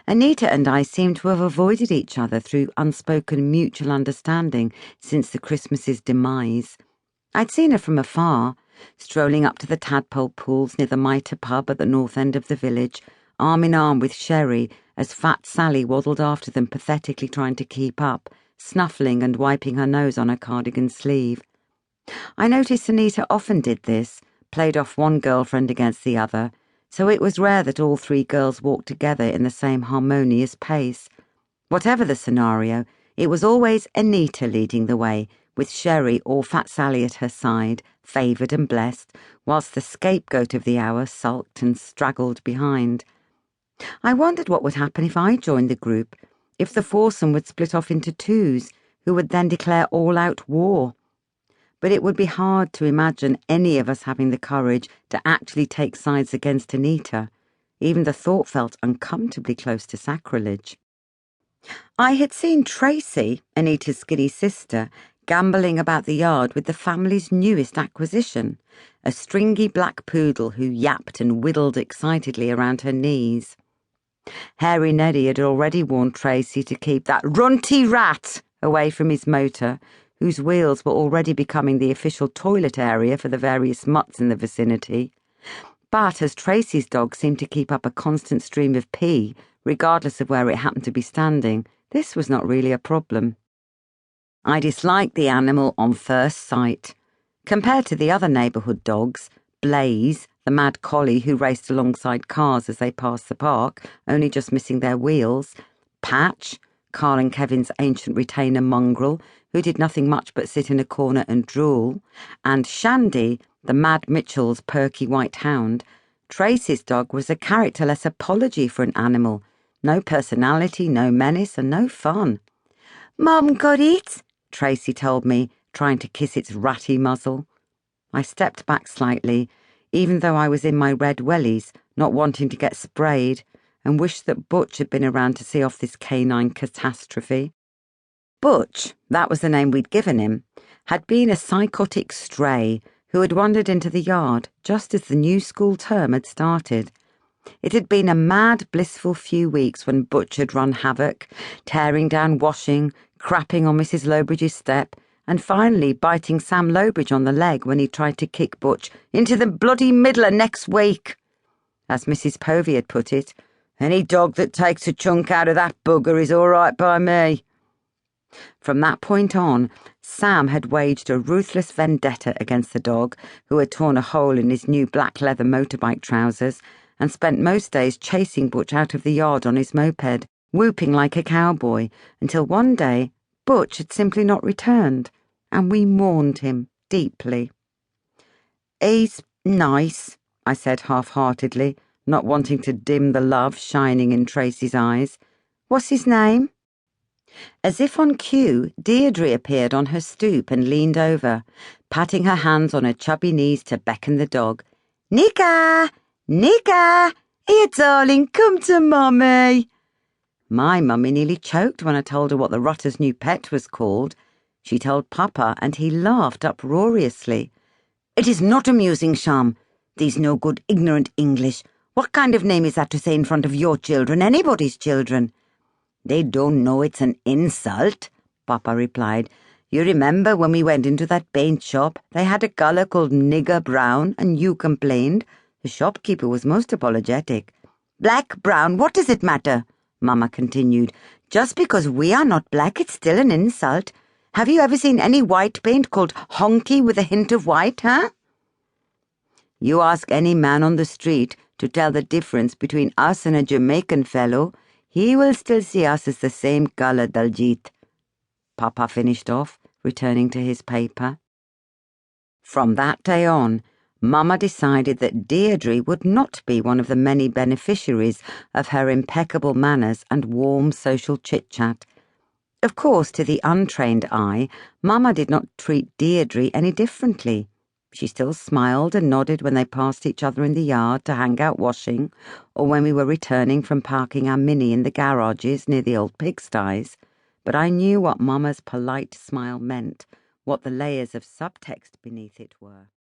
Anita and I seemed to have avoided each other through unspoken mutual understanding since the Christmas's demise. I'd seen her from afar, strolling up to the tadpole pools near the Mitre pub at the north end of the village, arm in arm with Sherry, as fat Sally waddled after them, pathetically trying to keep up, snuffling and wiping her nose on her cardigan sleeve. I noticed Anita often did this, played off one girlfriend against the other, so it was rare that all three girls walked together in the same harmonious pace. Whatever the scenario, it was always Anita leading the way, with Sherry or Fat Sally at her side, favoured and blessed, whilst the scapegoat of the hour sulked and straggled behind. I wondered what would happen if I joined the group, if the foursome would split off into twos, who would then declare all-out war. But it would be hard to imagine any of us having the courage to actually take sides against Anita. Even the thought felt uncomfortably close to sacrilege. I had seen Tracy, Anita's skinny sister, gambolling about the yard with the family's newest acquisition, a stringy black poodle who yapped and whittled excitedly around her knees. Hairy Neddy had already warned Tracy to keep that runty rat away from his motor, whose wheels were already becoming the official toilet area for the various mutts in the vicinity. But as Tracy's dog seemed to keep up a constant stream of pee, regardless of where it happened to be standing, this was not really a problem. I disliked the animal on first sight. Compared to the other neighbourhood dogs, Blaze, the mad collie who raced alongside cars as they passed the park, only just missing their wheels, Patch, Carl and Kevin's ancient retainer mongrel, who did nothing much but sit in a corner and drool, and Shandy, the Mad Mitchell's perky white hound, Tracy's dog was a characterless apology for an animal. No personality, no menace, and no fun. "Mum got it," Tracy told me, trying to kiss its ratty muzzle. I stepped back slightly, even though I was in my red wellies, not wanting to get sprayed, and wished that Butch had been around to see off this canine catastrophe. Butch, that was the name we'd given him, had been a psychotic stray who had wandered into the yard just as the new school term had started. It had been a mad, blissful few weeks when Butch had run havoc, tearing down washing, crapping on Mrs. Lowbridge's step, and finally biting Sam Lowbridge on the leg when he tried to kick Butch into the bloody middle of next week. As Mrs. Povey had put it, "Any dog that takes a chunk out of that bugger is all right by me." From that point on, Sam had waged a ruthless vendetta against the dog, who had torn a hole in his new black leather motorbike trousers, and spent most days chasing Butch out of the yard on his moped, whooping like a cowboy, until one day Butch had simply not returned, and we mourned him deeply. "He's nice," I said half-heartedly, not wanting to dim the love shining in Tracy's eyes. "What's his name?" As if on cue, Deirdre appeared on her stoop and leaned over, patting her hands on her chubby knees to beckon the dog. "Nika! Nika! Here, darling, come to Mummy!" My mummy nearly choked when I told her what the Rutter's new pet was called. She told Papa, and he laughed uproariously. "It is not amusing, Sham. These no good ignorant English. What kind of name is that to say in front of your children, anybody's children?" "They don't know it's an insult," Papa replied. "You remember when we went into that paint shop, they had a colour called Nigger Brown, and you complained. The shopkeeper was most apologetic. 'Black, brown, what does it matter?' Mama continued. 'Just because we are not black, it's still an insult. Have you ever seen any white paint called honky with a hint of white, huh?' You ask any man on the street to tell the difference between us and a Jamaican fellow, he will still see us as the same colour, Daljit," Papa finished off, returning to his paper. From that day on, Mama decided that Deirdre would not be one of the many beneficiaries of her impeccable manners and warm social chit-chat. Of course, to the untrained eye, Mama did not treat Deirdre any differently. She still smiled and nodded when they passed each other in the yard to hang out washing, or when we were returning from parking our Mini in the garages near the old pigsties. But I knew what Mama's polite smile meant, what the layers of subtext beneath it were.